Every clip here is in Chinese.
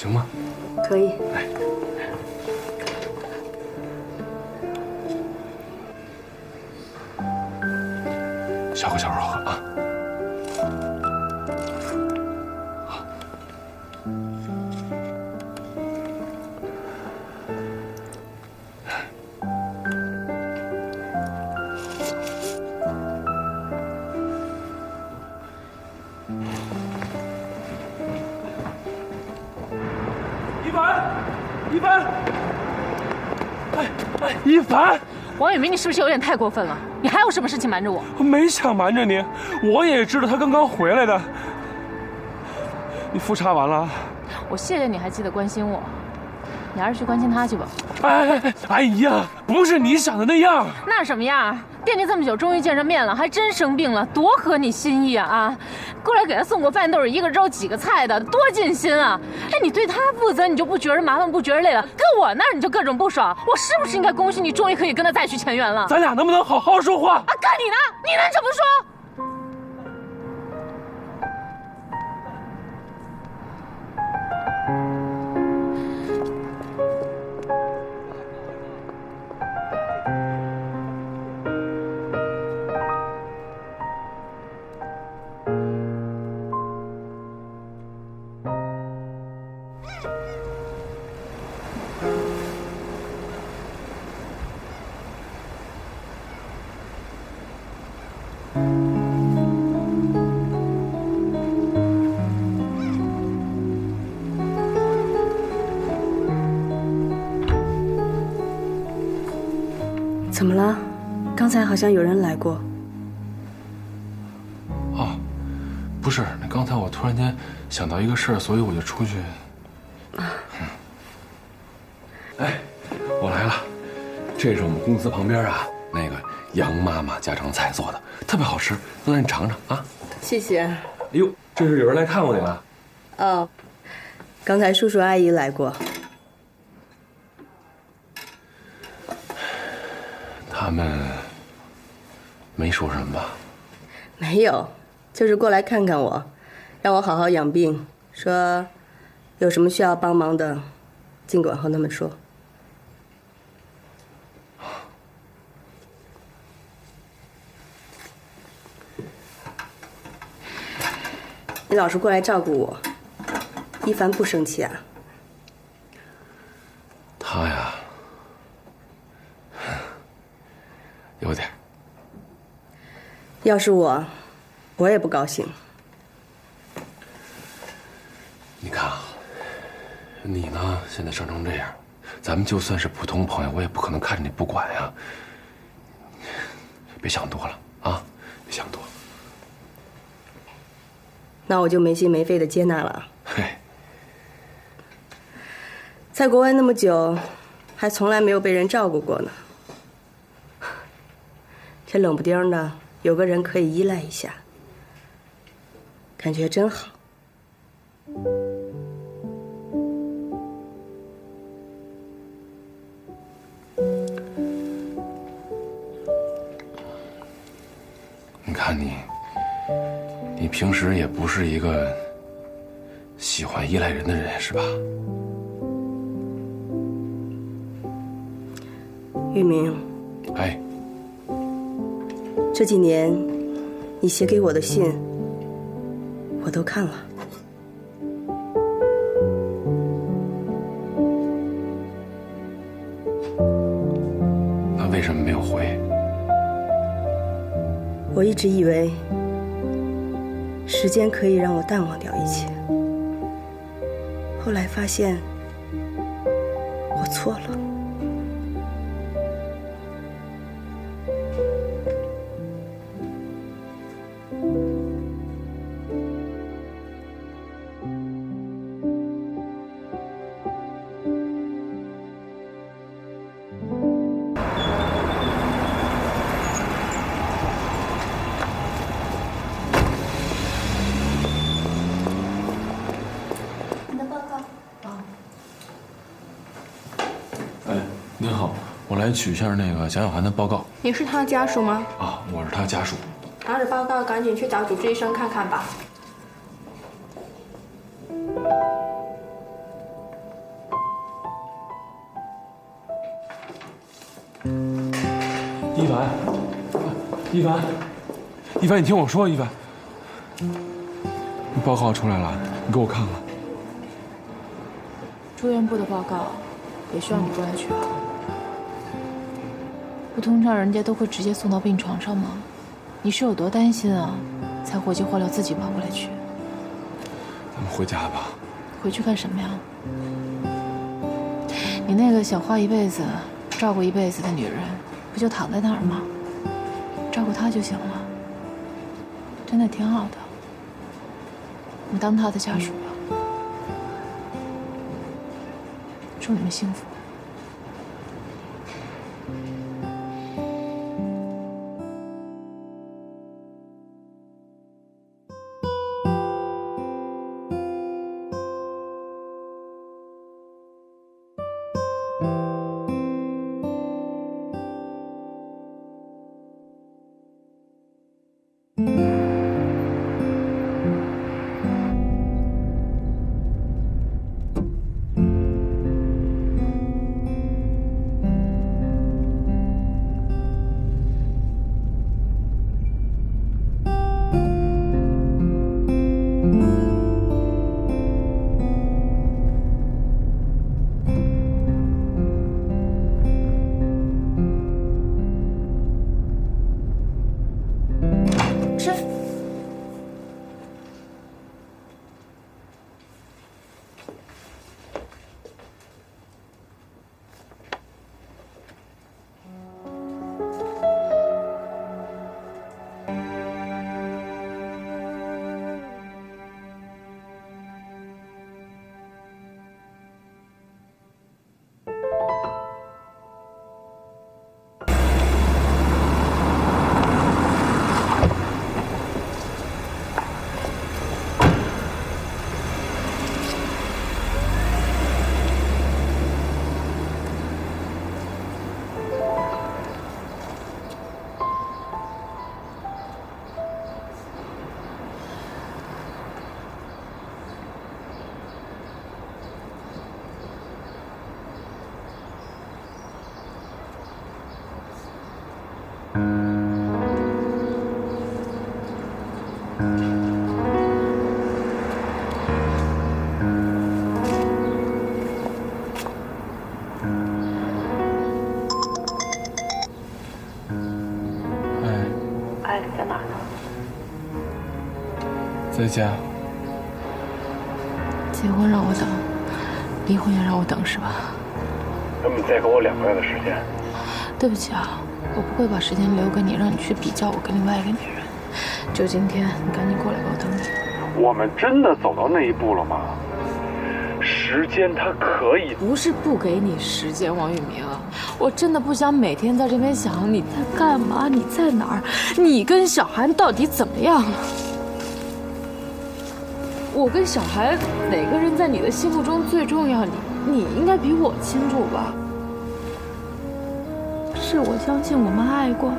行吗？可以。来，小口小口喝啊。好。一凡，一凡，王远明，你是不是有点太过分了？你还有什么事情瞒着我？我没想瞒着你，我也知道他刚刚回来的。你复查完了？我谢谢你还记得关心我，你还是去关心他去吧。哎呀，不是你想的那样。那什么样？惦记这么久，终于见着面了，还真生病了，多合你心意啊！啊，过来给他送过饭，都是一个粥几个菜的，多尽心啊！哎，你对他负责，你就不觉着麻烦，不觉着累了？搁我那儿你就各种不爽，我是不是应该恭喜你，终于可以跟他再续前缘了？咱俩能不能好好说话？啊，干你呢？你能怎么说？怎么了？刚才好像有人来过。哦，不是，刚才我突然间想到一个事儿，所以我就出去。哎，我来了，这是我们公司旁边啊那个杨妈妈家常菜做的，特别好吃，能让你尝尝啊。谢谢。哎呦，这是有人来看我你了？哦，刚才叔叔阿姨来过。他们没说什么吧？没有，就是过来看看我，让我好好养病，说有什么需要帮忙的，尽管和他们说。你老是过来照顾我，一凡不生气啊？他呀，有点。要是我也不高兴。你看啊，你呢现在伤成这样，咱们就算是普通朋友，我也不可能看着你不管呀。别想多了啊，别想多。那我就没心没肺的接纳了。嘿，在国外那么久，还从来没有被人照顾过呢。这冷不丁的有个人可以依赖一下，感觉真好。你看你平时也不是一个喜欢依赖人的人，是吧？玉明，哎，这几年你写给我的信，我都看了。那为什么没有回？我一直以为时间可以让我淡忘掉一切，后来发现我错了。您好，我来取一下那个蒋小涵的报告。你是他的家属吗？啊，我是他家属。拿着报告赶紧去找主治医生看看吧。一凡，一凡，你听我说，一凡，你报告出来了，你给我看看。住院部的报告也需要你过来去啊？不通常人家都会直接送到病床上吗？你是有多担心啊？才火急火燎自己跑过来取。咱们回家吧。回去干什么呀？你那个想花一辈子、照顾一辈子的女人，不就躺在那儿吗？照顾她就行了，真的挺好的。你当她的家属吧。祝你们幸福。在家。结婚让我等，离婚也让我等是吧？那么再给我2个月的时间。对不起啊，我不会把时间留给你，让你去比较我跟另外一个女人。就今天，你赶紧过来吧，我等你。我们真的走到那一步了吗？时间它可以……不是不给你时间，王宇明，我真的不想每天在这边想你在干嘛，你在哪儿，你跟小韩到底怎么样了？我跟小韩哪个人在你的心目中最重要？你应该比我清楚吧？是我相信我们爱过，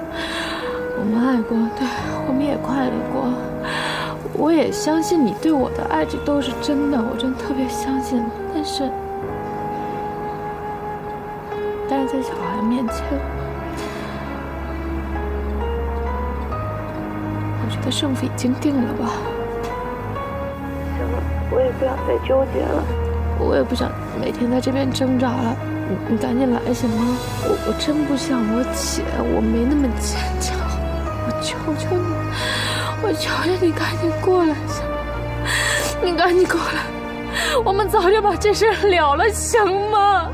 对，我们也快乐过。我也相信你对我的爱，这都是真的，我真的特别相信。但是在小韩面前，我觉得胜负已经定了吧。行了，我也不想再纠结了，我也不想每天在这边挣扎了。你赶紧来行吗？我真不像我姐，我没那么坚强。我求求你，我求求你赶紧过来行吗？你赶紧过来，我们早点把这事了了行吗？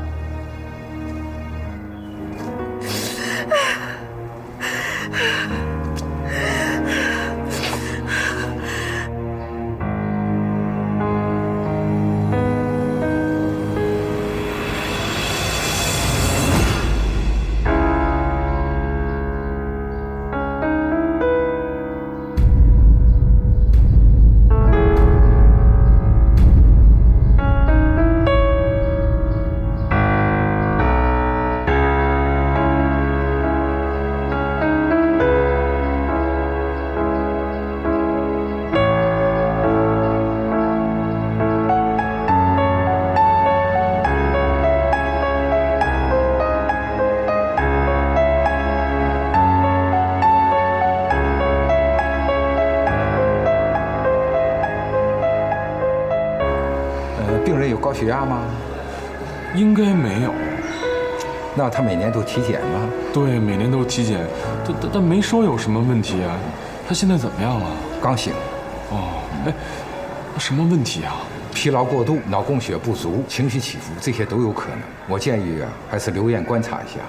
血压吗？应该没有。那他每年都体检吗？对，每年都体检，但没说有什么问题啊。他现在怎么样了？刚醒。哦，哎，什么问题啊？疲劳过度、脑供血不足、情绪起伏，这些都有可能。我建议还是留院观察一下。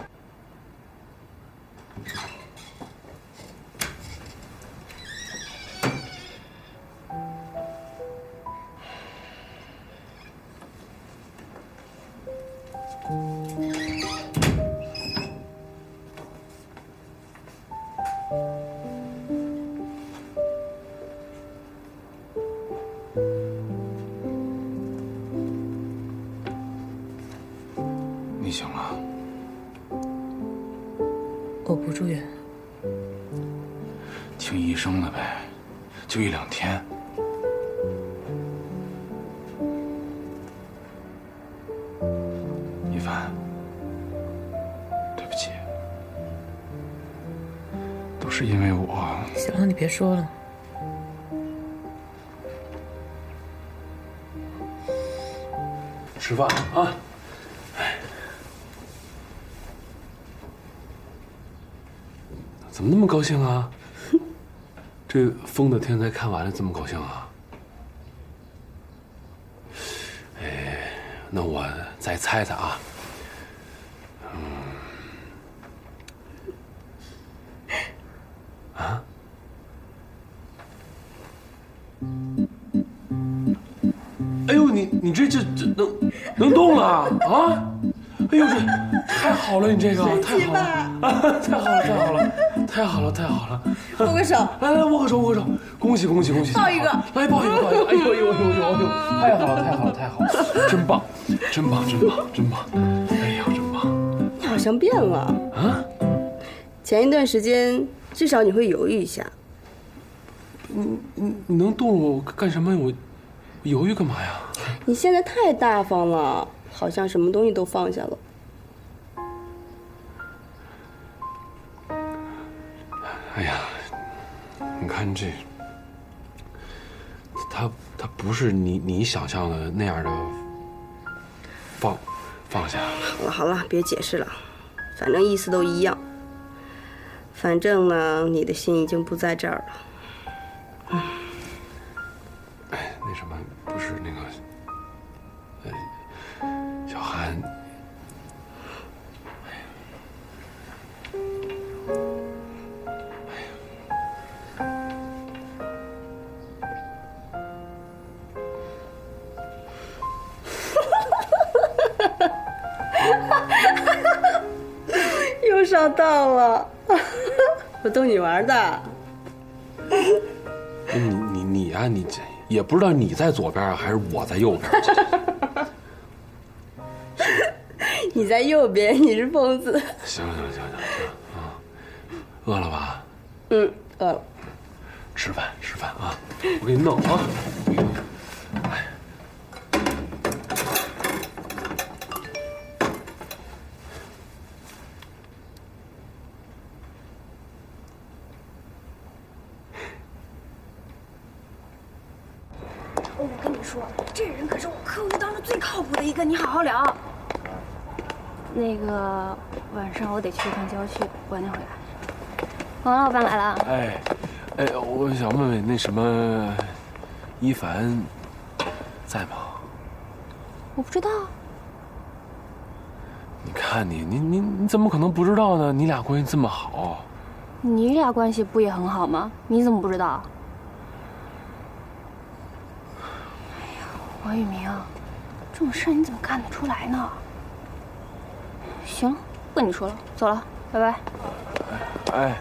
你醒了？我不住院。听医生的呗，就1、2天。一凡，对不起，都是因为我。行了，你别说了。吃饭啊！怎么那么高兴啊？这风的天才看完了，这么高兴啊？哎，那我再猜猜啊。啊？哎呦，你这能动了啊？哎呦，这太好了，你这个太好了啊！太好了，太好了，太好了，太好了！握个手，来握个手，握个手！恭喜恭喜恭喜！抱一个，来抱一个，抱一个！哎呦呦呦呦呦！太好了，太好了，太好了！真棒，真棒，真棒，真棒！哎呀，真棒！你好像变了啊！前一段时间至少你会犹豫一下。你能动我干什么？我犹豫干嘛呀？你现在太大方了，好像什么东西都放下了。哎呀，你看这，他不是你想象的那样的放下。好了好了，别解释了，反正意思都一样。反正呢，你的心已经不在这儿了。哎，那什么，不是那个，小韩。又上当了，我逗你玩的。你呀，你这也不知道你在左边还是我在右边。你在右边，你是疯子。行啊，饿了吧？饿了。吃饭啊！我给你弄啊！哎。我跟你说，这人可是我客户当中最靠谱的一个，你好好聊。那个晚上我得去一趟郊区，晚点回来。王老板来了。哎，我想问问那什么，一凡在吗？我不知道。你看你怎么可能不知道呢？你俩关系这么好。你俩关系不也很好吗？你怎么不知道？哎呀，王宇明，这种事你怎么干得出来呢？行了，不跟你说了，走了，拜拜。哎。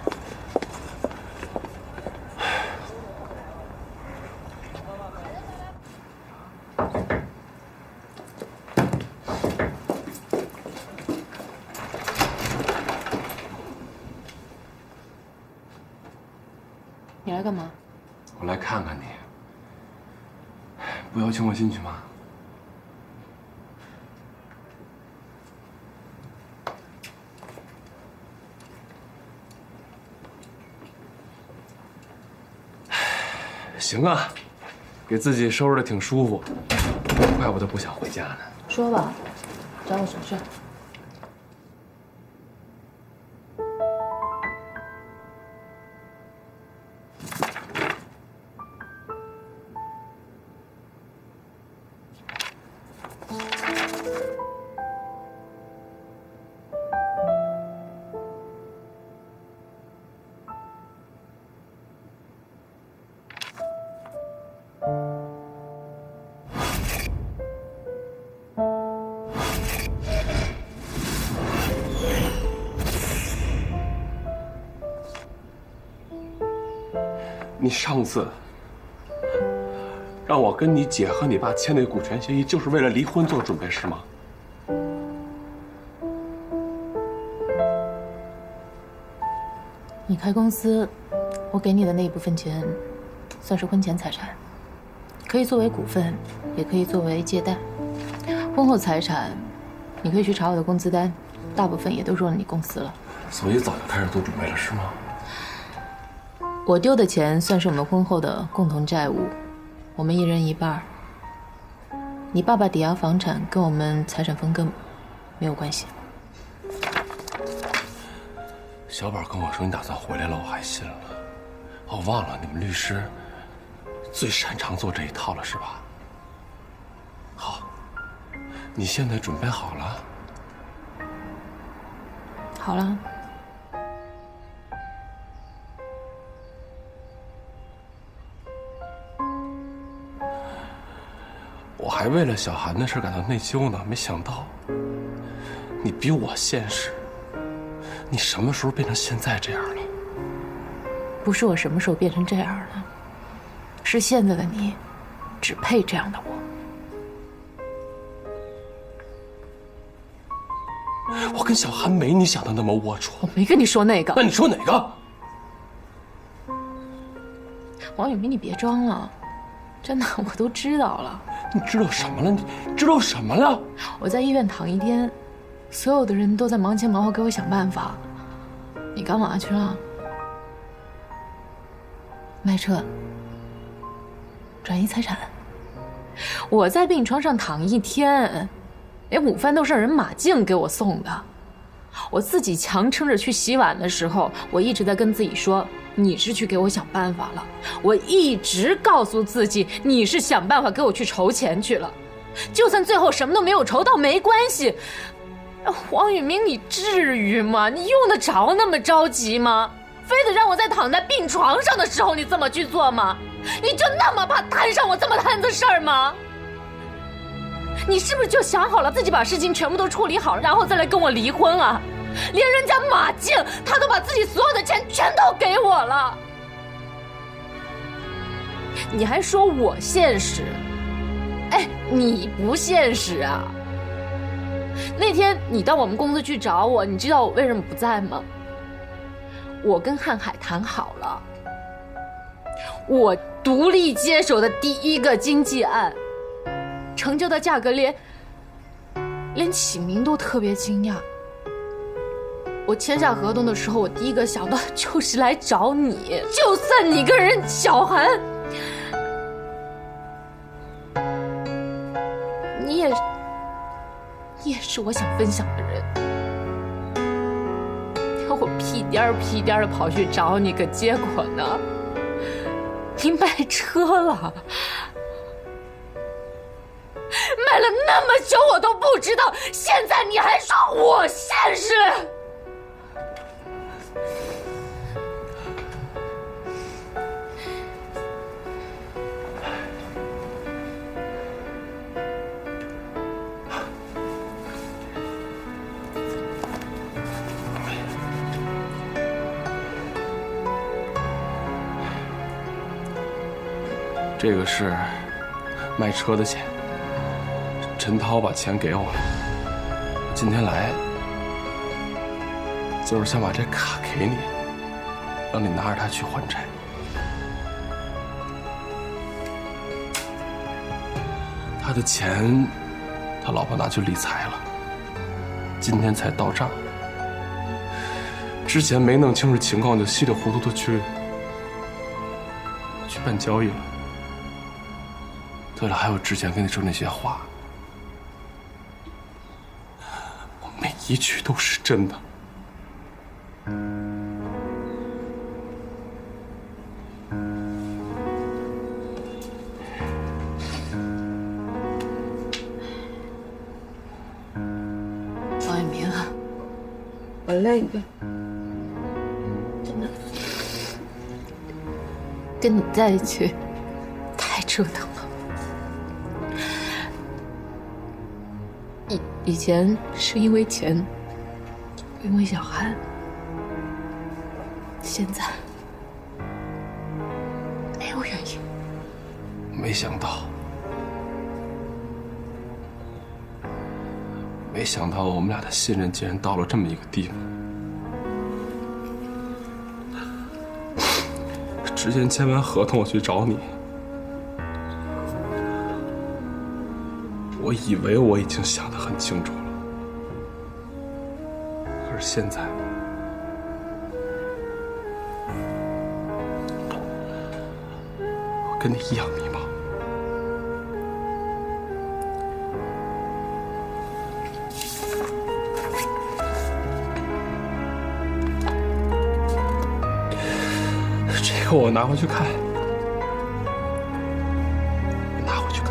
你来干嘛？我来看看你。不邀请我进去吗？行啊，给自己收拾的挺舒服。怪不得不想回家呢。说吧，找我什么事？你上次让我跟你姐和你爸签那股权协议，就是为了离婚做准备是吗？你开公司，我给你的那一部分钱，算是婚前财产，可以作为股份，也可以作为借贷。婚后财产，你可以去查我的工资单，大部分也都入了你公司了。所以早就开始做准备了是吗？我丢的钱算是我们婚后的共同债务，我们一人一半。你爸爸抵押房产跟我们财产分割没有关系。小宝跟我说你打算回来了，我还信了。我忘了你们律师最擅长做这一套了，是吧？好，你现在准备好了？好了。我还为了小韩的事感到内疚呢，没想到你比我现实。你什么时候变成现在这样了？不是我什么时候变成这样了，是现在的你，只配这样的我。我跟小韩没你想的那么龌龊。我没跟你说那个。那你说哪个？王雨明，你别装了，真的我都知道了。你知道什么了？你知道什么了？我在医院躺一天，所有的人都在忙前忙后给我想办法。你干嘛去了？卖车，转移财产。我在病床上躺一天，连午饭都是人马静给我送的。我自己强撑着去洗碗的时候，我一直在跟自己说，你是去给我想办法了。我一直告诉自己，你是想办法给我去筹钱去了。就算最后什么都没有筹到，没关系。黄雨明，你至于吗？你用得着那么着急吗？非得让我在躺在病床上的时候你这么去做吗？你就那么怕摊上我这么摊子事儿吗？你是不是就想好了自己把事情全部都处理好，然后再来跟我离婚啊？连人家马静他都把自己所有的钱全都给我了，你还说我现实？哎，你不现实啊！那天你到我们公司去找我，你知道我为什么不在吗？我跟瀚海谈好了，我独立接手的第一个经纪案，成交的价格连启明都特别惊讶。我签下合同的时候，我第一个想到的就是来找你。就算你跟人小韩，你也是我想分享的人。我屁颠儿屁颠儿的跑去找你，可结果呢？你卖车了，卖了那么久我都不知道，现在你还说我现实？这个是卖车的钱，陈涛把钱给我了。今天来就是想把这卡给你，让你拿着它去还债。他的钱，他老婆拿去理财了，今天才到账。之前没弄清楚情况就稀里糊涂的去办交易了。对了，还有之前跟你说那些话，我每一句都是真的。王一鸣啊，我累了，真的，跟你在一起太折腾了。以前是因为钱，因为小韩，现在没有原因。没想到我们俩的信任竟然到了这么一个地步。之前签完合同我去找你，我以为我已经想得很清楚了，可是现在，我跟你一样迷茫。这个我拿回去看，拿回去看。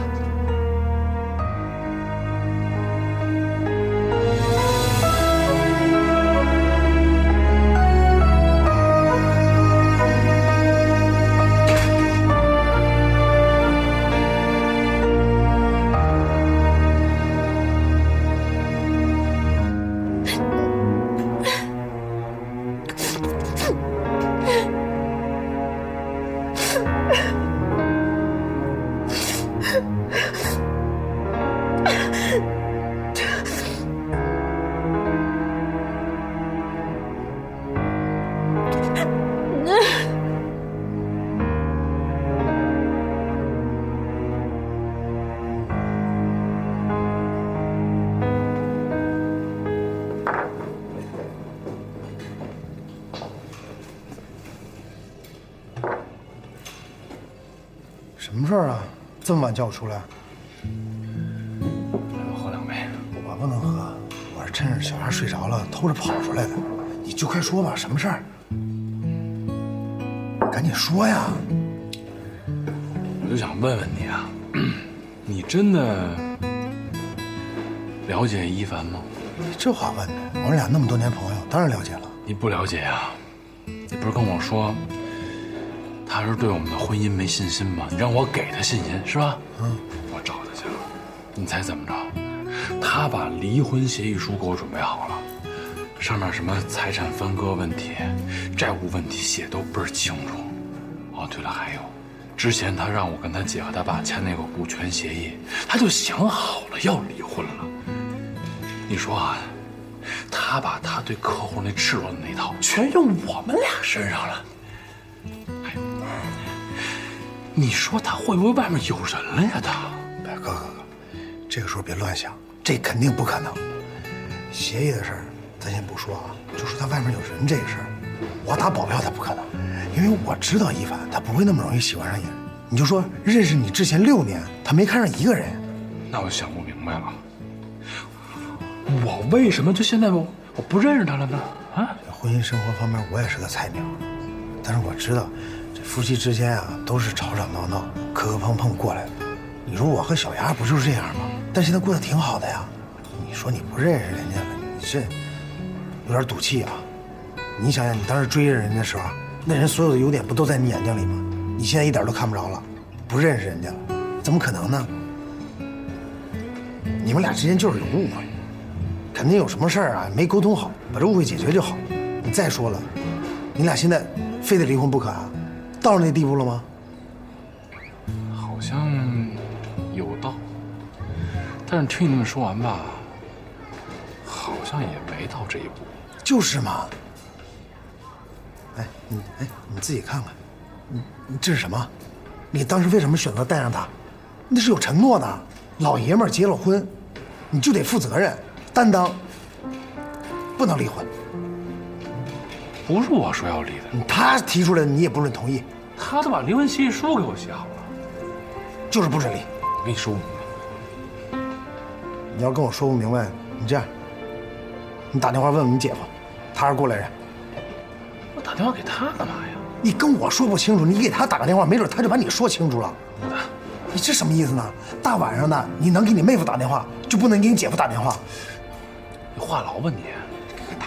什么事儿啊？这么晚叫我出来？我喝两杯。我不能喝，我是趁着小孩睡着了偷着跑出来的。你就快说吧，什么事儿？赶紧说呀！我就想问问你啊，你真的了解一凡吗？这话问的，我们俩那么多年朋友，当然了解了。你不了解呀？你不是跟我说他是对我们的婚姻没信心吗？你让我给他信心是吧？我找他去了。你猜怎么着？他把离婚协议书给我准备好了，上面什么财产分割问题、债务问题写都倍儿清楚。哦，对了，还有，之前他让我跟他姐和他爸签那个股权协议，他就想好了要离婚了。你说啊，他把他对客户那赤裸的那套全用我们俩身上了。你说他会不会外面有人了呀？他，哥，这个时候别乱想，这肯定不可能。协议的事儿咱先不说啊，就说他外面有人这个事儿，我打保票他不可能，因为我知道一凡他不会那么容易喜欢上一个人。你就说认识你之前6年，他没看上一个人。那我想不明白了，我为什么就现在我不认识他了呢？啊，婚姻生活方面我也是个菜鸟，但是我知道。夫妻之间啊，都是吵吵闹闹、磕磕碰碰过来的。你说我和小丫不就是这样吗？但现在过得挺好的呀。你说你不认识人家了，你这有点赌气啊。你想想，你当时追着人家的时候，那人所有的优点不都在你眼睛里吗？你现在一点都看不着了，不认识人家了，怎么可能呢？你们俩之间就是有误会，肯定有什么事儿啊没沟通好，把这误会解决就好。你再说了，你俩现在非得离婚不可啊？到了那地步了吗？好像有到，但是听你那么说完吧，好像也没到这一步。就是嘛。你自己看看，你这是什么？你当时为什么选择带上他？那是有承诺的，老爷们儿结了婚，你就得负责任、担当，不能离婚。不是我说要离的，他提出来你也不准同意。他都把离婚协议书给我写好了，就是不准离。我跟你说不明白。你要跟我说不明白，你这样，你打电话问问你姐夫，他是过来人。我打电话给他干嘛呀？你跟我说不清楚，你给他打个电话，没准他就把你说清楚了。不打。你这什么意思呢？大晚上的，你能给你妹夫打电话，就不能给你姐夫打电话？你话痨吧你？打。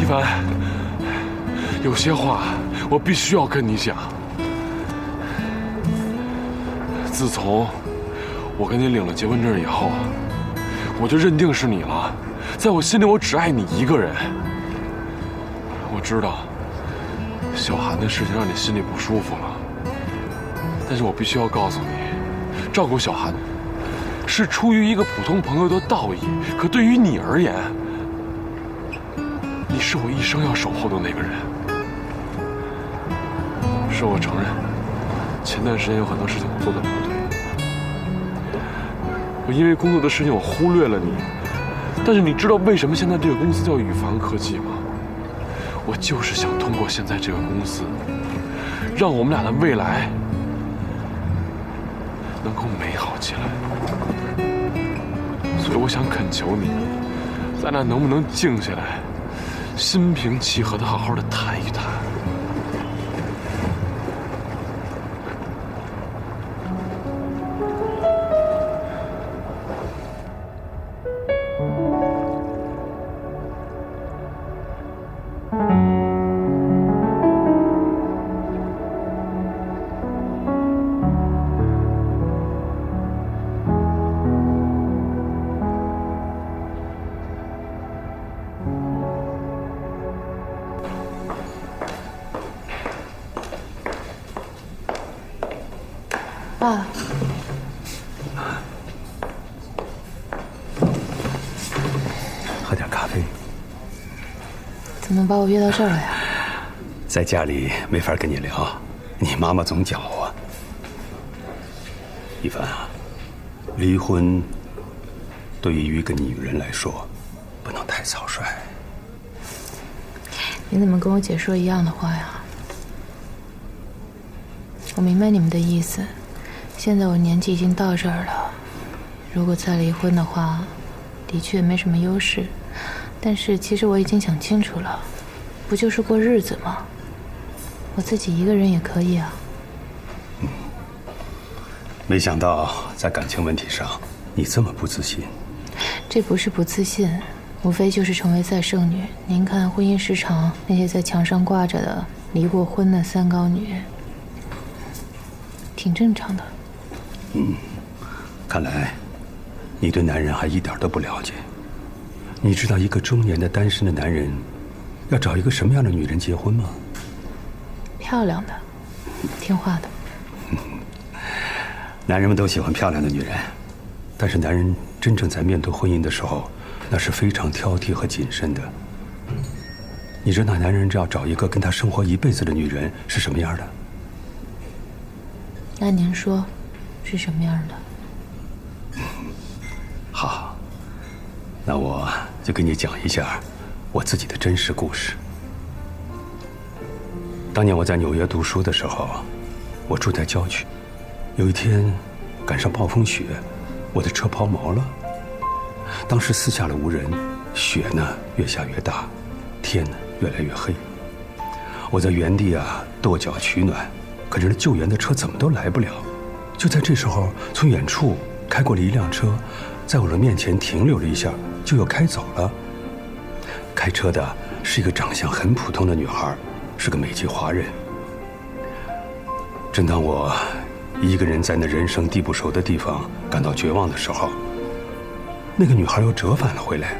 一凡，有些话我必须要跟你讲。自从我跟你领了结婚证以后，我就认定是你了。在我心里，我只爱你一个人。我知道小韩的事情让你心里不舒服了，但是我必须要告诉你，照顾小韩是出于一个普通朋友的道义，可对于你而言，你是我一生要守候的那个人。是我承认，前段时间有很多事情我做的不对，我因为工作的事情我忽略了你。但是你知道为什么现在这个公司叫宇凡科技吗？我就是想通过现在这个公司，让我们俩的未来能够美好起来。所以我想恳求你，咱俩能不能静下来，心平气和的好好的谈一谈？爸，喝点咖啡。怎么把我约到这儿来呀？在家里没法跟你聊，你妈妈总搅和。一凡啊，离婚对于一个女人来说，不能太草率。你怎么跟我姐说一样的话呀？我明白你们的意思。现在我年纪已经到这儿了，如果再离婚的话，的确没什么优势。但是其实我已经想清楚了，不就是过日子吗？我自己一个人也可以啊。没想到在感情问题上，你这么不自信。这不是不自信，无非就是成为再生女。您看婚姻市场那些在墙上挂着的离过婚的三高女，挺正常的。看来你对男人还一点都不了解。你知道一个中年的单身的男人要找一个什么样的女人结婚吗？漂亮的，听话的。男人们都喜欢漂亮的女人，但是男人真正在面对婚姻的时候，那是非常挑剔和谨慎的。你知道男人要找一个跟他生活一辈子的女人是什么样的？那您说是什么样的？好，那我就给你讲一下我自己的真实故事。当年我在纽约读书的时候，我住在郊区。有一天赶上暴风雪，我的车抛锚了。当时四下了无人，雪呢越下越大，天呢越来越黑。我在原地跺脚取暖，可是救援的车怎么都来不了。就在这时候，从远处开过了一辆车，在我的面前停留了一下，就又开走了。开车的是一个长相很普通的女孩，是个美籍华人。正当我一个人在那人生地不熟的地方感到绝望的时候，那个女孩又折返了回来。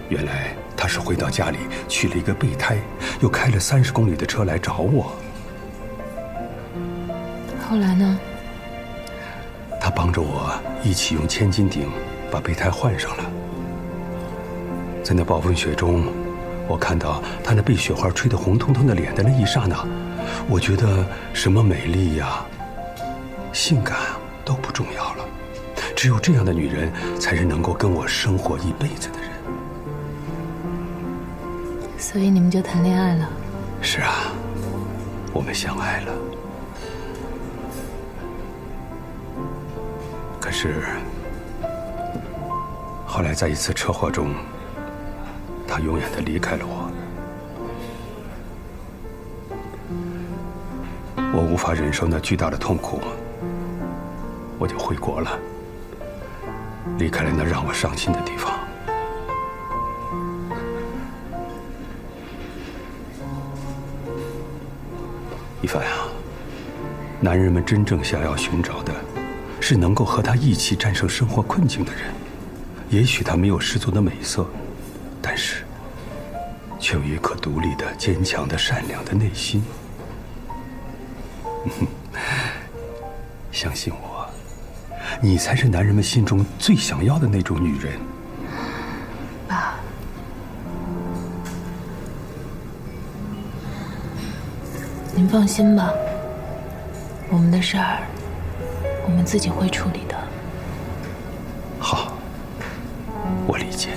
原来他是回到家里取了一个备胎，又开了30公里的车来找我。后来呢？他帮着我一起用千斤顶把备胎换上了。在那暴风雪中，我看到他那被雪花吹得红彤彤的脸的那一刹那，我觉得什么美丽呀、性感都不重要了。只有这样的女人，才是能够跟我生活一辈子的人。所以你们就谈恋爱了？是啊，我们相爱了。可是后来在一次车祸中，他永远的离开了我。我无法忍受那巨大的痛苦，我就回国了，离开了那让我伤心的地方。一凡啊，男人们真正想要寻找的，是能够和他一起战胜生活困境的人。也许他没有十足的美色，但是却有一颗独立的、坚强的、善良的内心。相信我，你才是男人们心中最想要的那种女人。爸，您放心吧，我们的事儿我们自己会处理的。好，我理解。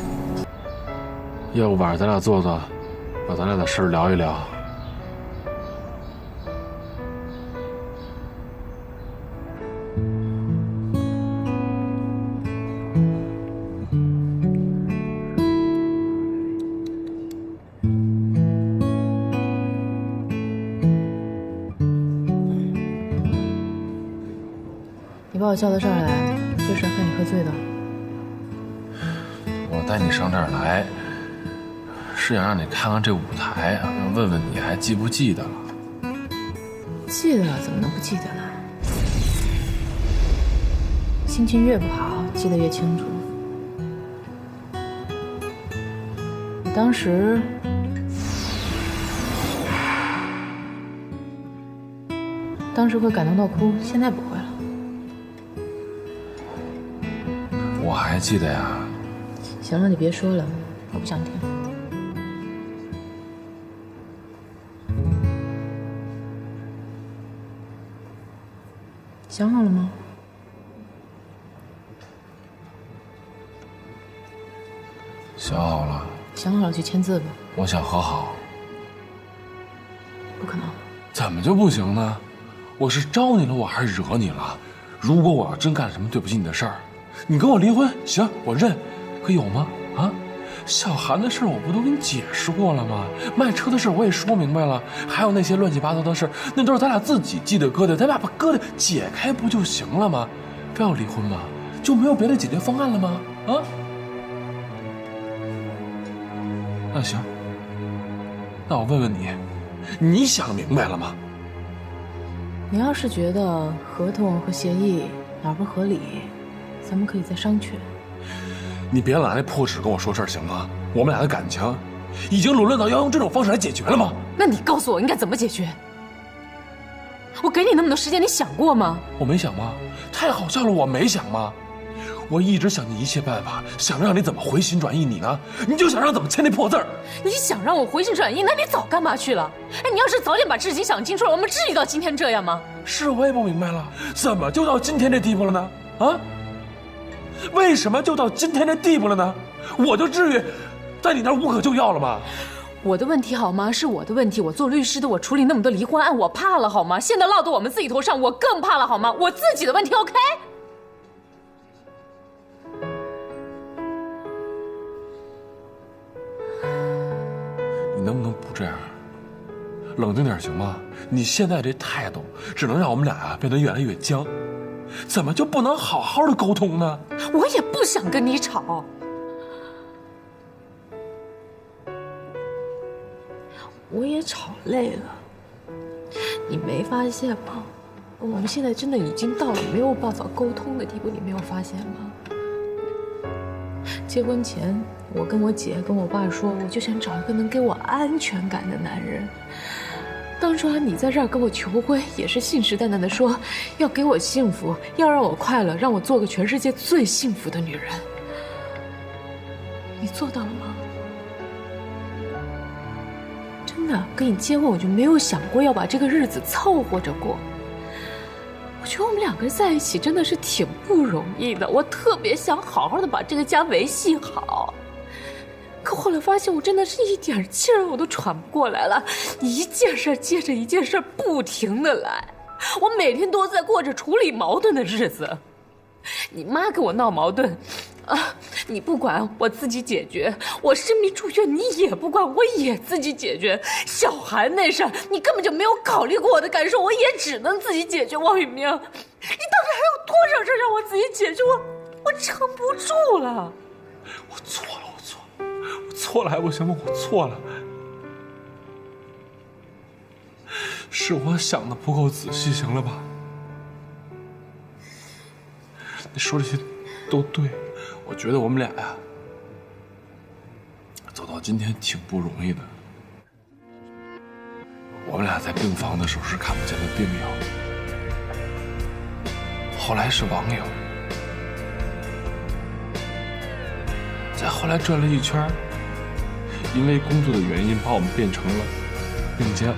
要不晚上咱俩坐坐，把咱俩的事儿聊一聊。你把我叫到这儿来，就是要看你喝醉的。我带你上这儿来，是想让你看看这舞台啊，问问你还记不记得了？记得了，怎么能不记得呢？心情越不好，记得越清楚。当时会感动到哭，现在不会了。我还记得呀。行了，你别说了，我不想听。想好了吗？想好了。想好了就签字吧。我想和好。不可能。怎么就不行呢？我是招你了，我还是惹你了？如果我要真干什么对不起你的事儿，你跟我离婚，行，我认。可有吗？啊，小韩的事我不都跟你解释过了吗？卖车的事我也说明白了，还有那些乱七八糟的事，那都是咱俩自己记的疙瘩，咱俩把疙瘩解开不就行了吗？非要离婚吗？就没有别的解决方案了吗？啊？那行，那我问问你，你想明白了吗？你要是觉得合同和协议哪儿不合理，咱们可以再商榷。你别拿那破纸跟我说事儿行吗？我们俩的感情已经沦落到要用这种方式来解决了吗？那你告诉我应该怎么解决？我给你那么多时间，你想过吗？我没想吗？太好笑了，我没想吗？我一直想尽一切办法，想让你怎么回心转意，你呢？你就想让怎么签那破字儿？你想让我回心转意，那你早干嘛去了？哎，你要是早点把事情想清楚了，我们至于到今天这样吗？是我也不明白了，怎么就到今天这地步了呢？啊？为什么就到今天这地步了呢？我就至于在你那儿无可救药了吗？我的问题好吗？是我的问题。我做律师的，我处理那么多离婚案，我怕了好吗？现在落到我们自己头上，我更怕了好吗？我自己的问题 OK。你能不能不这样？冷静点行吗？你现在这态度只能让我们俩啊变得越来越僵，怎么就不能好好的沟通呢？我也不想跟你吵。我也吵累了，你没发现吗？我们现在真的已经到了没有办法沟通的地步，你没有发现吗？结婚前，我跟我姐跟我爸说，我就想找一个能给我安全感的男人。当初你在这儿跟我求婚，也是信誓旦旦的说要给我幸福，要让我快乐，让我做个全世界最幸福的女人。你做到了吗？真的，跟你结婚我就没有想过要把这个日子凑合着过。我觉得我们两个人在一起真的是挺不容易的，我特别想好好的把这个家维系好。可后来发现，我真的是一点气儿我都喘不过来了，一件事接着一件事不停的来，我每天都在过着处理矛盾的日子。你妈跟我闹矛盾，你不管，我自己解决；我生病住院，你也不管，我也自己解决。小孩那事儿，你根本就没有考虑过我的感受，我也只能自己解决。王宇明，你到底还有多少事让我自己解决？我撑不住了。我错了，我错了还不行吗？我错了，是我想的不够仔细，行了吧？你说这些都对，我觉得我们俩呀，走到今天挺不容易的。我们俩在病房的时候是看不见的病友，后来是网友，再后来转了一圈，因为工作的原因把我们变成了并肩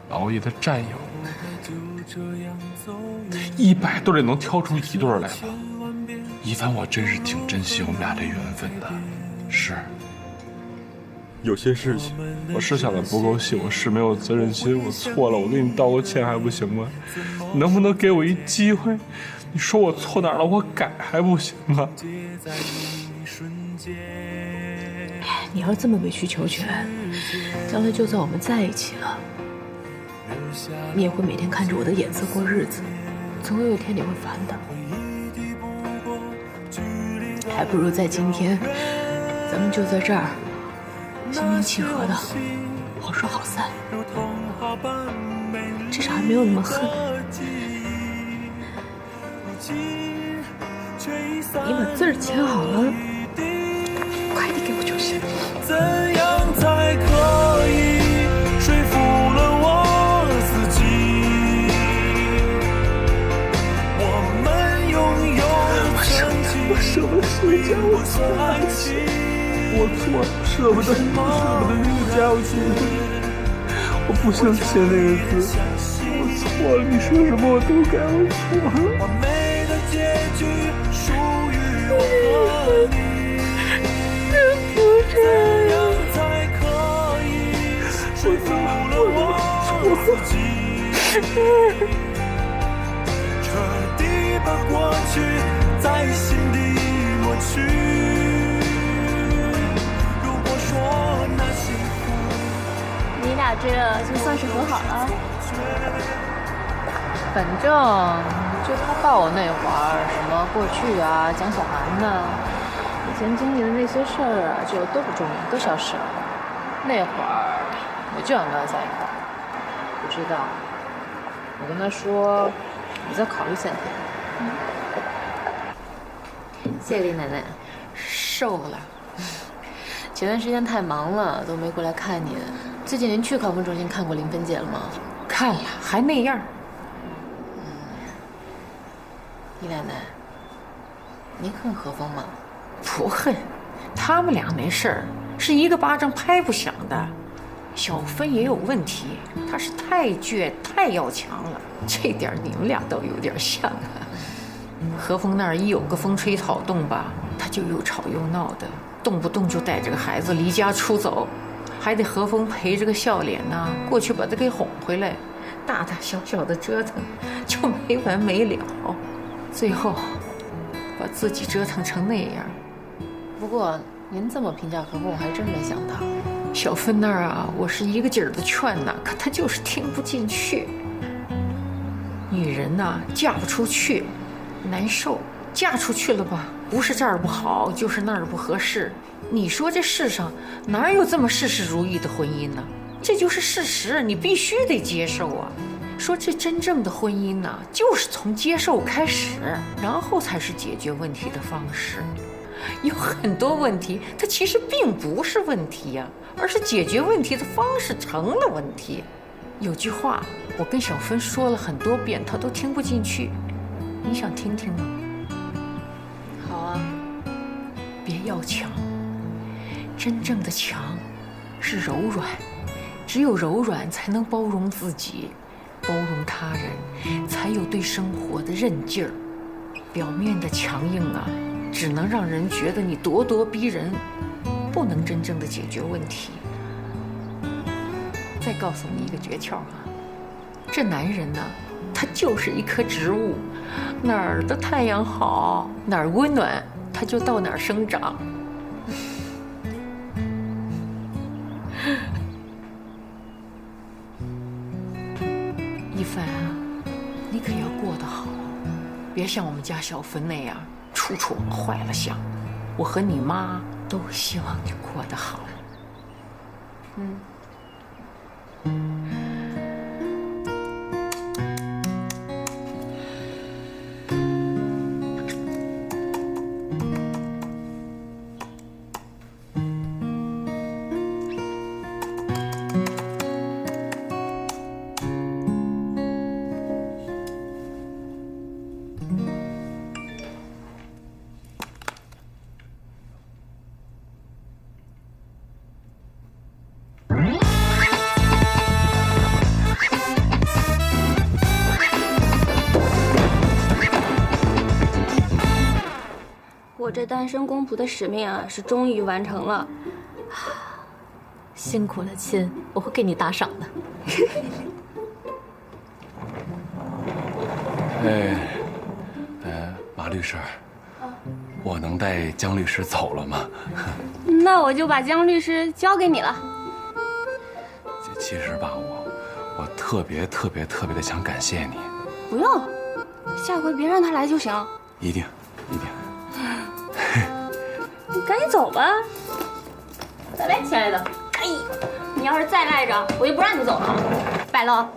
熬夜的战友。100对里能挑出1对来吧？一凡，我真是挺珍惜我们俩这缘分的。是，有些事情我是想的不够细，我是没有责任心，我错了，我给你道个歉还不行吗？你能不能给我一机会？你说我错哪儿了，我改还不行啊？你要是这么委曲求全，将来就算我们在一起了，你也会每天看着我的眼色过日子，总有一天你会烦的。还不如在今天，咱们就在这儿，心平气和的，好说好散，至少还没有那么恨。你把字儿签好了，快递给我就行。怎样才可以说服了我自己？我们拥有曾经，我舍不得睡觉，我错了，我错了，舍不得这个家，我错了，我不想写那个字，我错了，你说什么我都改，我错了。完美的结局属于我和你。怎样才可以说服了我自己？彻底把过去在心底抹去。如果说那幸福，你俩这就算是和好了。反正就他抱我那会儿，什么过去啊，讲小韩的。以前经历的那些事儿啊，就都不重要，都消失了。那会儿我就想跟他在一块儿，不知道。我跟他说，你再考虑3天。谢谢李奶奶。瘦了。前段时间太忙了，都没过来看您。最近您去考公中心看过林芬姐了吗？看了，还那样。李奶奶，您恨何风吗？不恨，他们俩没事儿，是一个巴掌拍不响的。小芬也有问题，她是太倔太要强了，这点你们俩倒有点像啊。何风那儿一有个风吹草动吧，他就又吵又闹的，动不动就带着个孩子离家出走，还得何风陪着个笑脸呐，过去把他给哄回来，大大小小的折腾就没完没了，最后把自己折腾成那样。不过您这么评价何风，我还真没想到。小芬那儿啊，我是一个劲儿的劝呐，可她就是听不进去。女人呐，嫁不出去，难受；嫁出去了吧，不是这儿不好，就是那儿不合适。你说这世上哪有这么事事如意的婚姻呢？这就是事实，你必须得接受啊。说这真正的婚姻呢，就是从接受开始，然后才是解决问题的方式。有很多问题，它其实并不是问题呀，而是解决问题的方式成了问题。有句话，我跟小芬说了很多遍，她都听不进去。你想听听吗？好啊。别要强，真正的强是柔软，只有柔软才能包容自己，包容他人，才有对生活的韧劲儿。表面的强硬啊，只能让人觉得你咄咄逼人，不能真正的解决问题。再告诉你一个诀窍啊，这男人呢，他就是一棵植物，哪儿的太阳好，哪儿温暖，他就到哪儿生长。一帆啊，你可要过得好，别像我们家小芬那样处处往坏了想。我和你妈都希望你过得好。我这单身公仆的使命啊，是终于完成了。辛苦了，亲，我会给你打赏的。马律师，我能带姜律师走了吗？那我就把姜律师交给你了。其实吧，我特别的想感谢你。不用，下回别让他来就行。一定。你赶紧走吧。拜拜，亲爱的。哎，你要是再赖着，我就不让你走了。拜了。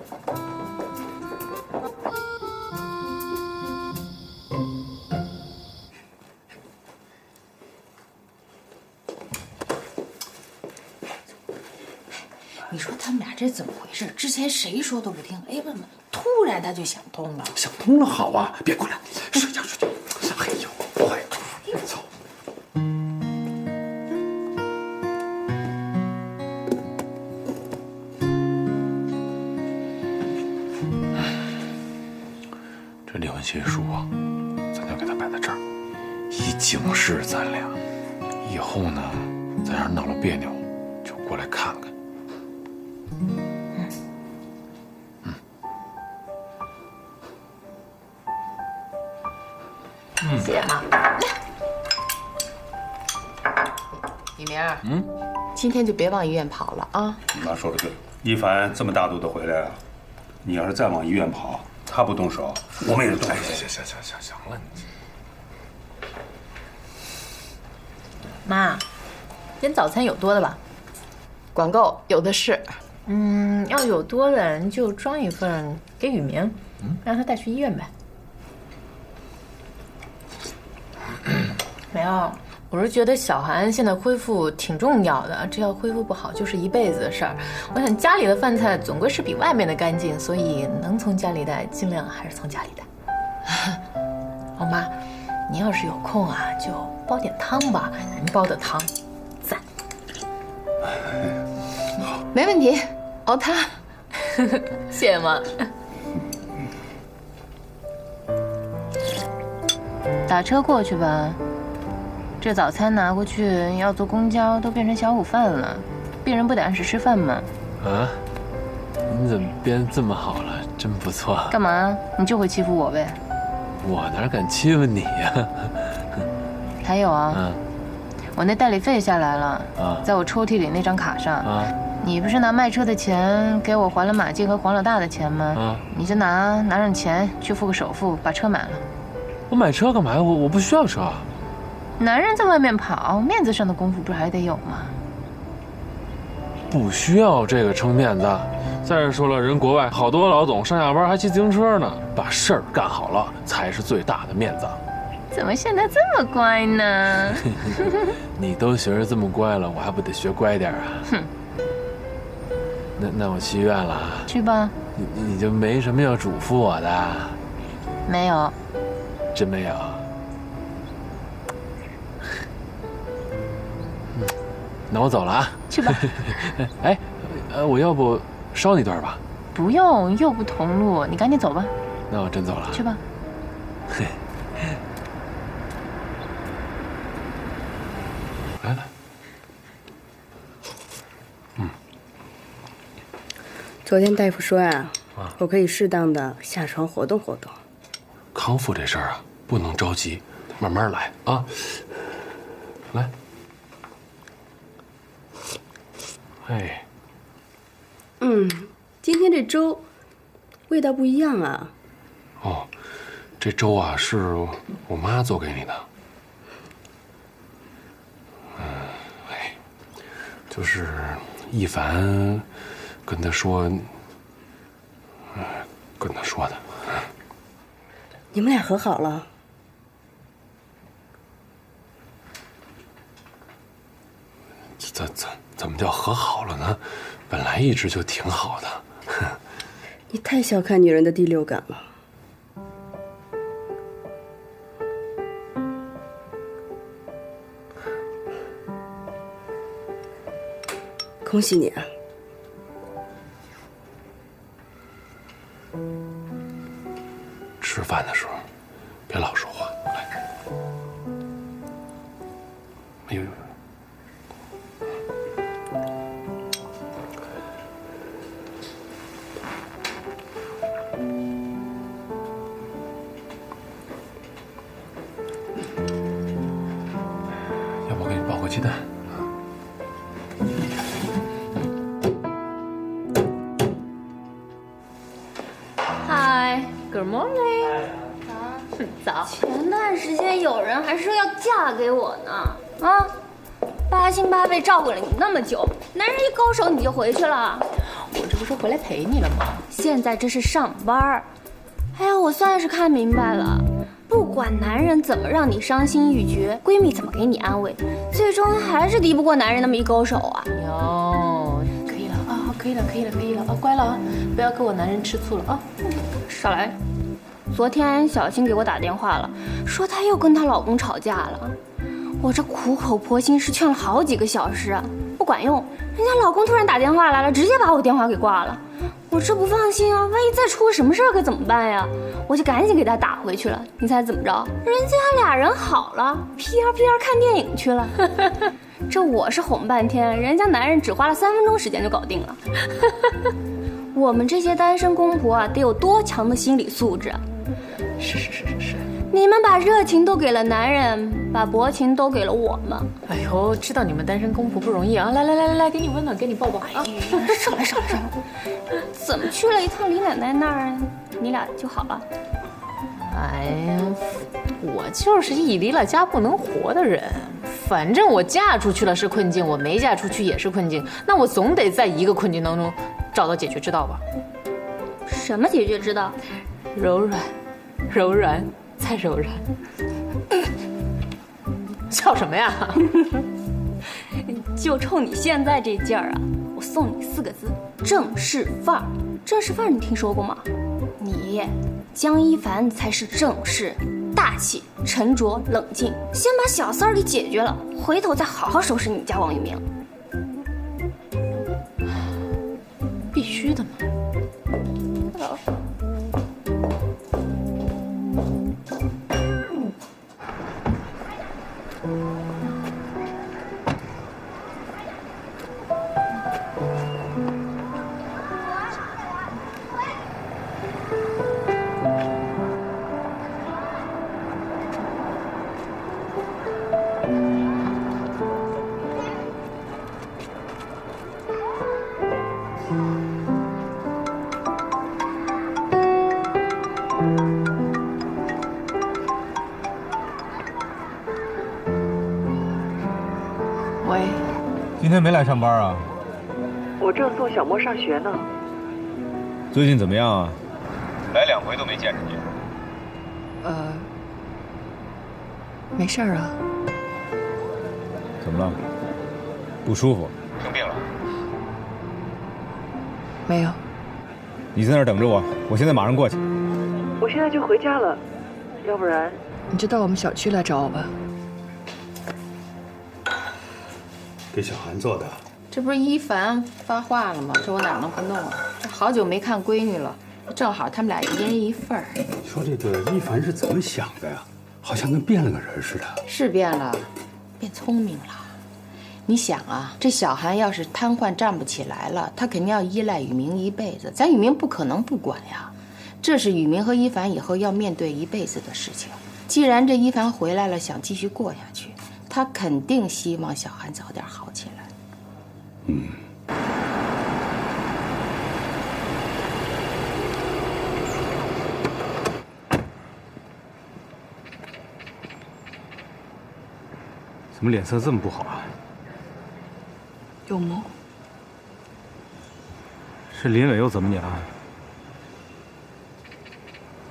你说他们俩这怎么回事？之前谁说都不听，哎，怎么突然他就想通了？想通了好啊，别过来，睡觉。哎呦，坏了，操！这离婚协议书啊，咱就给他摆在这儿，以警示咱俩。以后呢，咱要是闹了别扭，就过来看看。谢谢妈。李明，今天就别往医院跑了啊！你妈说的对，一凡这么大度的回来了，你要是再往医院跑，他不动手，我们也动手。行了，你。妈，今天早餐有多的吧？管够，有的是。要有多的人就装一份给雨明，让他带去医院呗。没有，我是觉得小韩现在恢复挺重要的，这要恢复不好就是一辈子的事儿。我想家里的饭菜总归是比外面的干净，所以能从家里带尽量还是从家里带。哦妈，你要是有空啊，就煲点汤吧，您煲的汤赞。没问题，熬汤。谢谢妈。打车过去吧。这早餐拿过去要坐公交，都变成小午饭了。病人不得按时吃饭吗？啊，你怎么编这么好了？真不错。干嘛？你就会欺负我呗？我哪敢欺负你呀？还有啊，我那代理费下来了，在我抽屉里那张卡上。你不是拿卖车的钱给我还了马季和黄老大的钱吗？你就拿上钱去付个首付，把车买了。我买车干嘛呀？我不需要车。男人在外面跑，面子上的功夫不是还得有吗？不需要这个撑面子。再者说了，人国外好多老总上下班还骑自行车呢，把事儿干好了才是最大的面子。怎么现在这么乖呢？你都学着这么乖了，我还不得学乖点啊？哼。那我去医院了。去吧。你就没什么要嘱咐我的？没有。真没有。那我走了啊。去吧。哎，我要不捎你段吧？不用，又不同路，你赶紧走吧。那我真走了。去吧。嘿。来。昨天大夫说呀，我可以适当的下床活动活动。康复这事儿啊，不能着急，慢慢来啊。来，哎，今天这粥味道不一样啊。哦，这粥啊是我妈做给你的。就是一凡跟他说，跟他说的。你们俩和好了？怎么叫和好了呢？本来一直就挺好的。你太小看女人的第六感了。恭喜你啊！吃饭的时候别老说话，来。哎呦，要不我给你包个鸡蛋？Good morning。早。前段时间有人还说要嫁给我呢，啊，八心八肺照顾了你那么久，男人一勾手你就回去了。我这不是回来陪你了吗？现在这是上班。哎呀，我算是看明白了，不管男人怎么让你伤心欲绝，闺蜜怎么给你安慰，最终还是敌不过男人那么一勾手啊。哟，可以了啊，可以了啊，乖了啊，不要跟我男人吃醋了啊。少来。昨天小新给我打电话了，说她又跟她老公吵架了。我这苦口婆心是劝了好几个小时，不管用，人家老公突然打电话来了，直接把我电话给挂了。我这不放心啊，万一再出个什么事儿可怎么办呀？我就赶紧给他打回去了。你猜怎么着？人家俩人好了，屁颠看电影去了。这我是哄半天，人家男人只花了3分钟时间就搞定了。我们这些单身公婆啊，得有多强的心理素质啊！是。你们把热情都给了男人，把薄情都给了我们。哎呦，知道你们单身公婆不容易啊！来，给你温暖，给你抱抱啊！少来。怎么去了一趟李奶奶那儿，你俩就好了？哎呀，我就是一离了家不能活的人。反正我嫁出去了是困境，我没嫁出去也是困境，那我总得在一个困境当中找到解决之道吧。什么解决之道？柔软再柔软。笑什么呀？就冲你现在这劲儿啊，我送你4个字：正式范儿。正式范儿你听说过吗？你江一凡才是正式，大气、沉着、冷静，先把小三儿给解决了，回头再好好收拾你家王玉明。必须的嘛。今天没来上班啊？我正送小莫上学呢。最近怎么样啊？来2回都没见着你。没事儿啊。怎么了？不舒服？生病了？没有。你在那儿等着我，我现在马上过去。我现在就回家了，要不然你就到我们小区来找我吧。给小韩做的。这不是一凡发话了吗？这我哪能不弄啊？这好久没看闺女了，正好他们俩一人一份儿。你说这个一凡是怎么想的呀？好像跟变了个人似的。是变了，变聪明了。你想啊，这小韩要是瘫痪站不起来了，他肯定要依赖雨明一辈子，咱雨明不可能不管呀。这是雨明和一凡以后要面对一辈子的事情。既然这一凡回来了，想继续过下去，他肯定希望小韩早点好起来。怎么脸色这么不好啊？有吗？是林伟又怎么你了？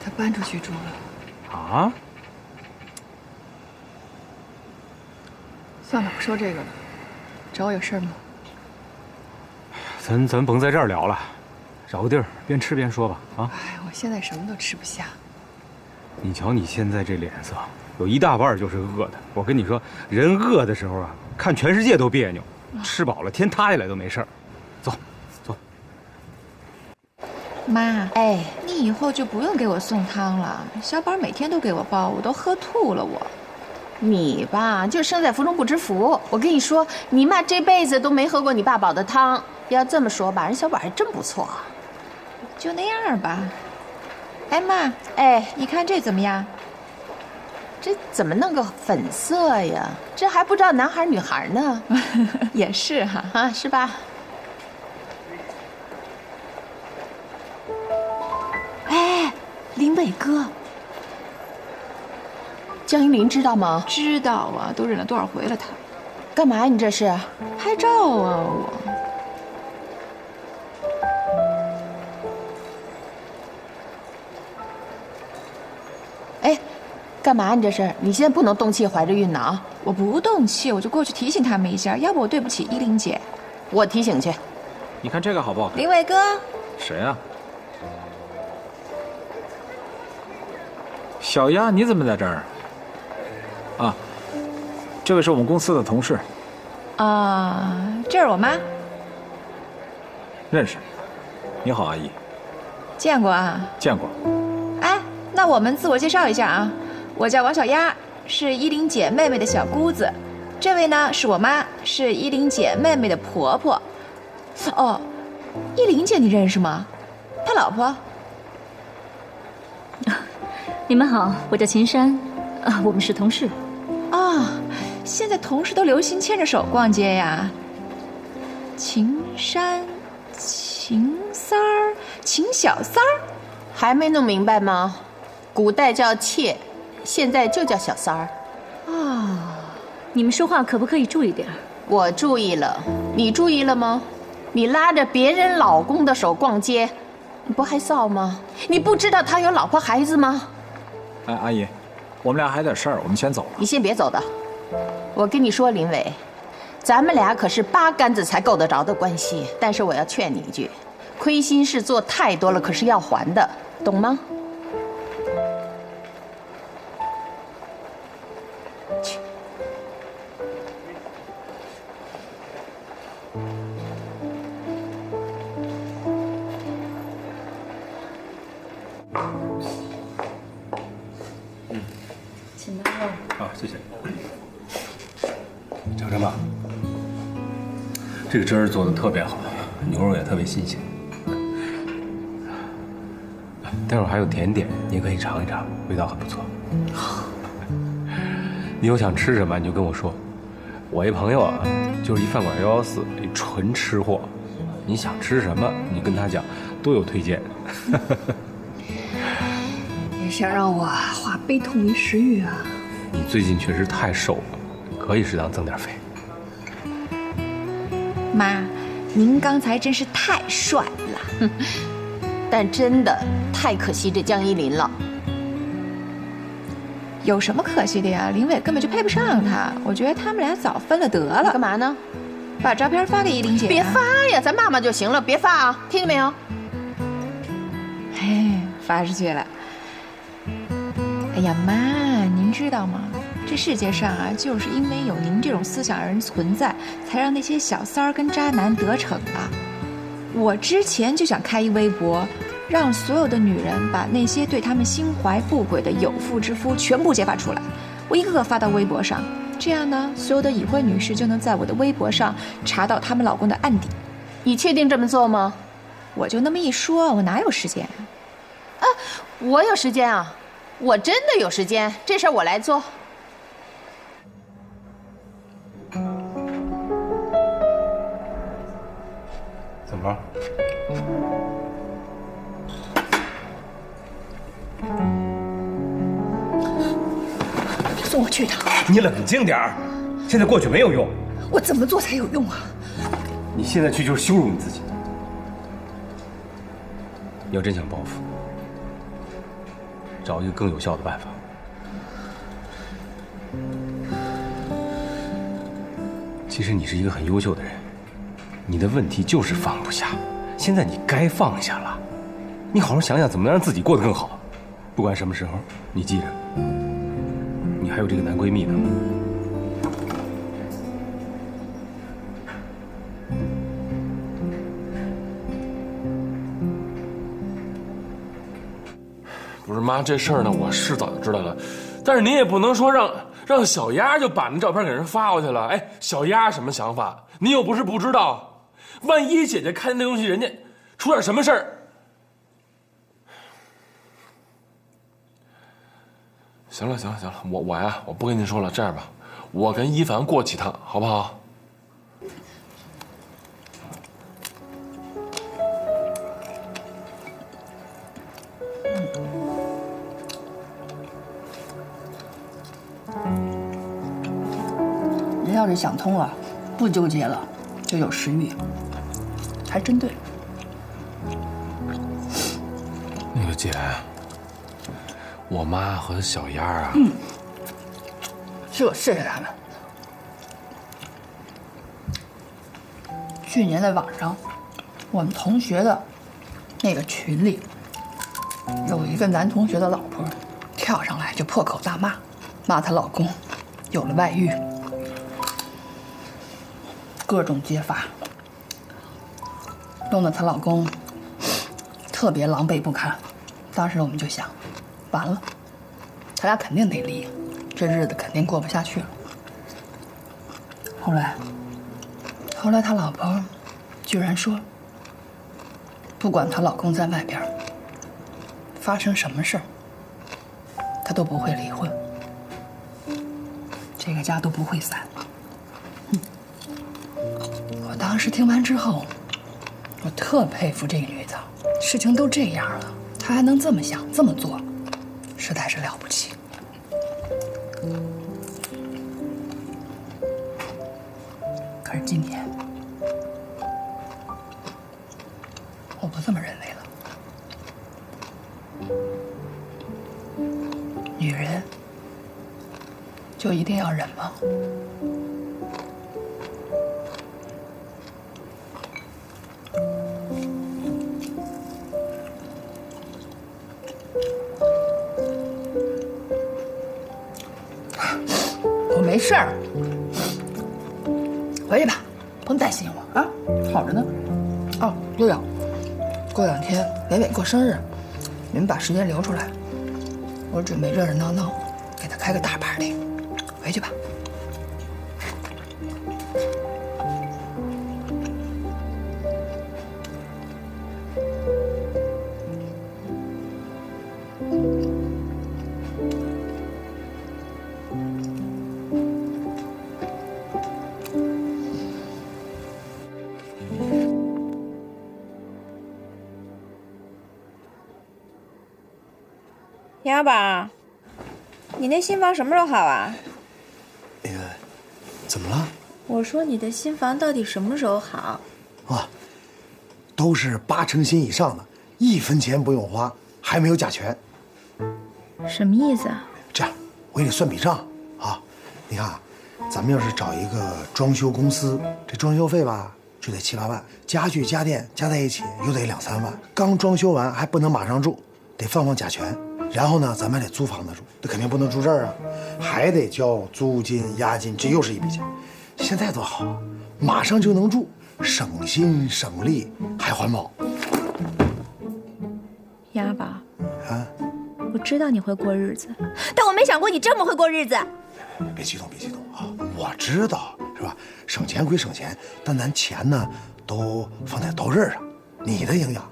他搬出去住了。啊？算了，不说这个了。找我有事吗？咱甭在这儿聊了，找个地儿边吃边说吧。啊！哎，我现在什么都吃不下。你瞧你现在这脸色，有一大半就是饿的。我跟你说，人饿的时候啊，看全世界都别扭；吃饱了，天塌下来都没事儿。走，走。妈，你以后就不用给我送汤了，小宝每天都给我煲，我都喝吐了我。你吧，就生在福中不知福。我跟你说，你妈这辈子都没喝过你爸煲的汤。要这么说吧，人小宝还真不错。就那样吧。妈，你看这怎么样？这怎么弄个粉色呀？这还不知道男孩女孩呢。也是哈，啊，是吧？林伟哥，江一林知道吗？知道啊，都认了多少回了他。干嘛呀？你这是拍照啊？我。干嘛？你这是？你现在不能动气，怀着孕呢啊！我不动气，我就过去提醒他们一下，要不我对不起依林姐。我提醒去。你看这个好不好看？林伟哥。谁啊？小丫，你怎么在这儿？啊，这位是我们公司的同事。啊，这是我妈。认识。你好，阿姨。见过啊。见过。那我们自我介绍一下啊，我叫王小丫，是依林姐妹妹的小姑子。这位呢是我妈，是依林姐妹妹的婆婆。哦，依林姐你认识吗？她老婆。你们好，我叫秦珊，我们是同事。现在同事都流行牵着手逛街呀。秦珊、秦三儿、秦小三儿，还没弄明白吗？古代叫妾，现在就叫小三儿。你们说话可不可以注意点？我注意了，你注意了吗？你拉着别人老公的手逛街，你不害臊吗？你不知道他有老婆孩子吗？阿姨，我们俩还有点事儿，我们先走了。你先别走的，我跟你说，林伟，咱们俩可是八竿子才够得着的关系。但是我要劝你一句，亏心事做太多了，可是要还的，懂吗？请慢用。好，谢谢。尝尝吧，这个汁儿做的特别好，牛肉也特别新鲜。待会儿还有甜点，你可以尝一尝，味道很不错。你有想吃什么你就跟我说，我一朋友啊，就是一饭馆114，纯吃货。你想吃什么，你跟他讲，都有推荐。你想让我化悲痛为食欲啊？你最近确实太瘦了，可以适当增点肥。妈，您刚才真是太帅了。但真的太可惜这江依林了。有什么可惜的呀？林伟根本就配不上他，我觉得他们俩早分了得了。干嘛呢？把照片发给依林姐。别发呀，咱骂骂就行了，别发啊，听见没有？嘿，发出去了。哎呀妈，您知道吗？这世界上啊，就是因为有您这种思想人存在，才让那些小三儿跟渣男得逞的。我之前就想开一微博，让所有的女人把那些对他们心怀不轨的有妇之夫全部揭发出来，我一个个发到微博上，这样呢，所有的已婚女士就能在我的微博上查到她们老公的案底。你确定这么做吗？我就那么一说，我哪有时间啊？我有时间啊，我真的有时间，这事儿我来做。怎么了？送我去一趟。你冷静点儿，现在过去没有用。我怎么做才有用啊？你现在去就是羞辱你自己。你要真想报复，找一个更有效的办法。其实你是一个很优秀的人，你的问题就是放不下。现在你该放下了，你好好想想怎么能让自己过得更好。不管什么时候，你记着，你还有这个男闺蜜呢。不是妈，这事儿呢，我是早就知道了，但是您也不能说让小丫就把那照片给人发过去了。哎，小丫什么想法？您又不是不知道，万一姐姐看那东西，人家出点什么事儿。行了，我不跟您说了，这样吧，我跟一凡过几趟，好不好？人要是想通了，不纠结了，就有食欲，还真对。那个姐，我妈和小丫啊，是我谢谢他们。去年在网上，我们同学的那个群里，有一个男同学的老婆跳上来就破口大骂，骂她老公有了外遇，各种揭发，弄得她老公特别狼狈不堪。当时我们就想，完了，他俩肯定得离，这日子肯定过不下去了。后来他老婆居然说，不管她老公在外边发生什么事儿，她都不会离婚，这个家都不会散。我当时听完之后，我特佩服这个女的，事情都这样了，她还能这么想这么做，实在是了不起。可是今天，我不这么认为了。女人就一定要忍吗？我没事儿，回去吧，甭担心我啊，好着呢。哦，对了，过2天伟伟过生日，你们把时间留出来，我准备热热闹闹给他开个大 party， 回去吧。杨宝，你那新房什么时候好啊？怎么了？我说你的新房到底什么时候好？哇，都是8成新以上的， 1分钱不用花，还没有甲醛。什么意思啊？这样，我给你算笔账啊。你看啊，咱们要是找一个装修公司，这装修费吧就得7、8万，家具家电加在一起又得2、3万。刚装修完还不能马上住，得放甲醛。然后呢，咱们还得租房子住，那肯定不能住这儿啊，还得交租金、押金，这又是一笔钱。现在多好啊，马上就能住，省心省力还环保。鸭宝，啊，我知道你会过日子，但我没想过你这么会过日子。别激动，别激动啊！我知道是吧？省钱归省钱，但咱钱呢都放在刀刃上，你的营养。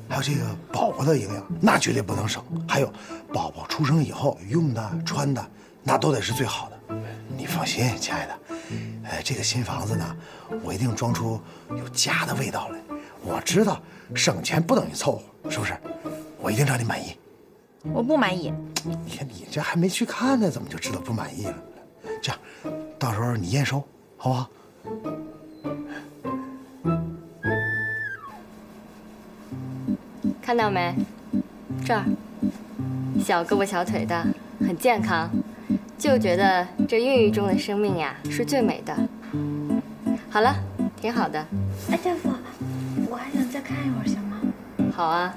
还有这个宝宝的营养，那绝对不能省。还有，宝宝出生以后用的、穿的，那都得是最好的。你放心，亲爱的。这个新房子呢，我一定装出有家的味道来。我知道省钱不等于凑合，是不是？我一定让你满意。我不满意。你看你这还没去看呢，怎么就知道不满意了？这样，到时候你验收，好不好？看到没？这儿，小胳膊小腿的，很健康，就觉得这孕育中的生命呀是最美的。好了，挺好的。哎，大夫，我还想再看一会儿，行吗？好啊。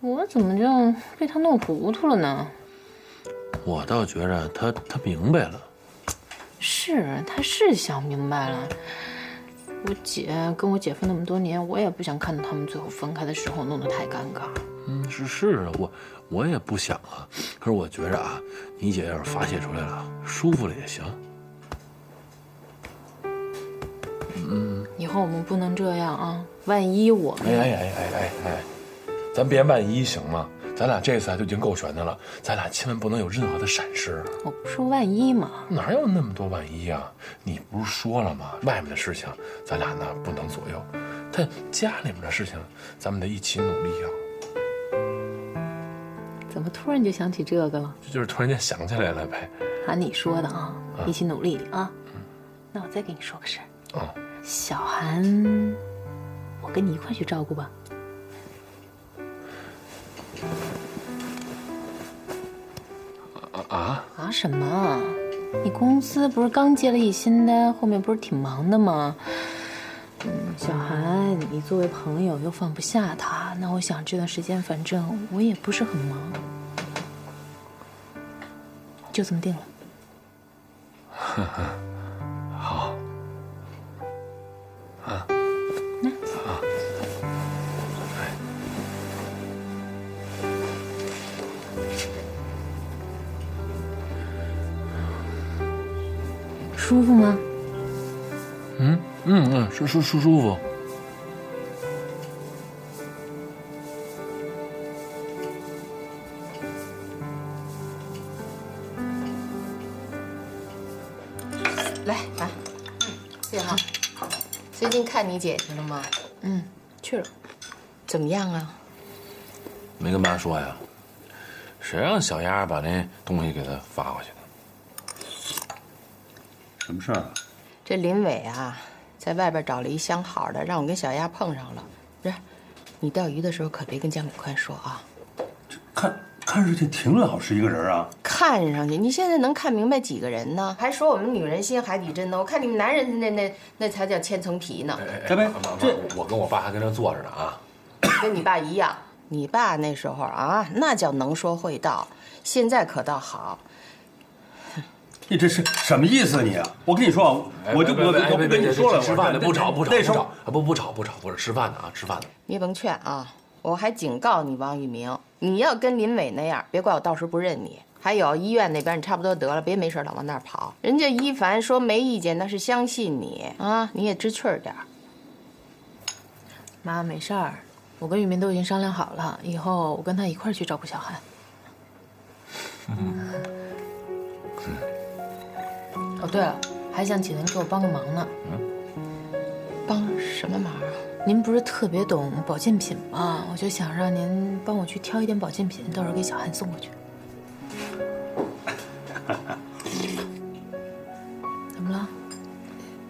我怎么就被他弄糊涂了呢？我倒觉着他明白了，他是想明白了。我姐跟我姐夫那么多年，我也不想看到他们最后分开的时候弄得太尴尬。是啊，我也不想啊。可是我觉着啊，你姐要是发泄出来了，舒服了也行。以后我们不能这样啊！万一我们……哎，咱别万一行吗？咱俩这次就已经够悬的了，咱俩千万不能有任何的闪失。我不说万一吗？哪有那么多万一啊？你不是说了吗？外面的事情咱俩呢不能左右，但家里面的事情咱们得一起努力啊。怎么突然就想起这个了？就是突然间想起来了呗。按你说的啊，一起努力啊。那我再跟你说个事儿。小韩，我跟你一块去照顾吧。什么？你公司不是刚接了一新的，后面不是挺忙的吗？小韩，你作为朋友又放不下他，那我想这段时间反正我也不是很忙，就这么定了。好。舒服吗？舒服。来啊，谢哈。最近看你姐姐了吗？去了。怎么样啊？没跟妈说呀。谁让小丫把那东西给她发过去的？什么事儿啊？这林伟啊，在外边找了一相好的，让我跟小丫碰上了。不是，你钓鱼的时候可别跟姜美宽说啊。看上去挺老实一个人啊。看上去，你现在能看明白几个人呢？还说我们女人心海底针呢，我看你们男人那才叫千层皮呢。这我跟我爸还跟这坐着呢啊。跟你爸一样，你爸那时候啊，那叫能说会道，现在可倒好。你这是什么意思你啊？我跟你说啊，我不跟你说了，吃饭的不吵，不是吃饭的啊，吃饭的。你甭劝啊，我还警告你王玉明，你要跟林伟那样，别怪我到时候不认你。还有医院那边，你差不多得了，别没事老往那儿跑。人家一凡说没意见，那是相信你啊，你也知趣儿点。妈，没事儿，我跟玉明都已经商量好了，以后我跟他一块儿去照顾小韩。哦，对了，还想请您给我帮个忙呢。帮什么忙啊？您不是特别懂保健品吗？我就想让您帮我去挑一点保健品，到时候给小韩送过去。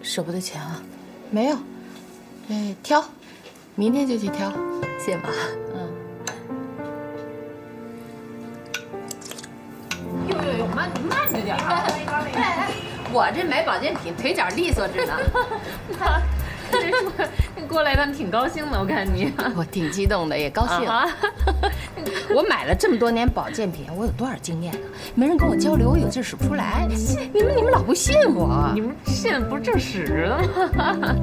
舍不得钱啊？没有，挑，明天就去挑。谢谢妈。哟，慢着点哎，我这买保健品腿脚利索着呢。妈，这说你过来，他们挺高兴的，我看你。我挺激动的，也高兴。我买了这么多年保健品，我有多少经验啊？没人跟我交流，我有劲使不出来。你们老不信我，你们信不是正使着呢吗？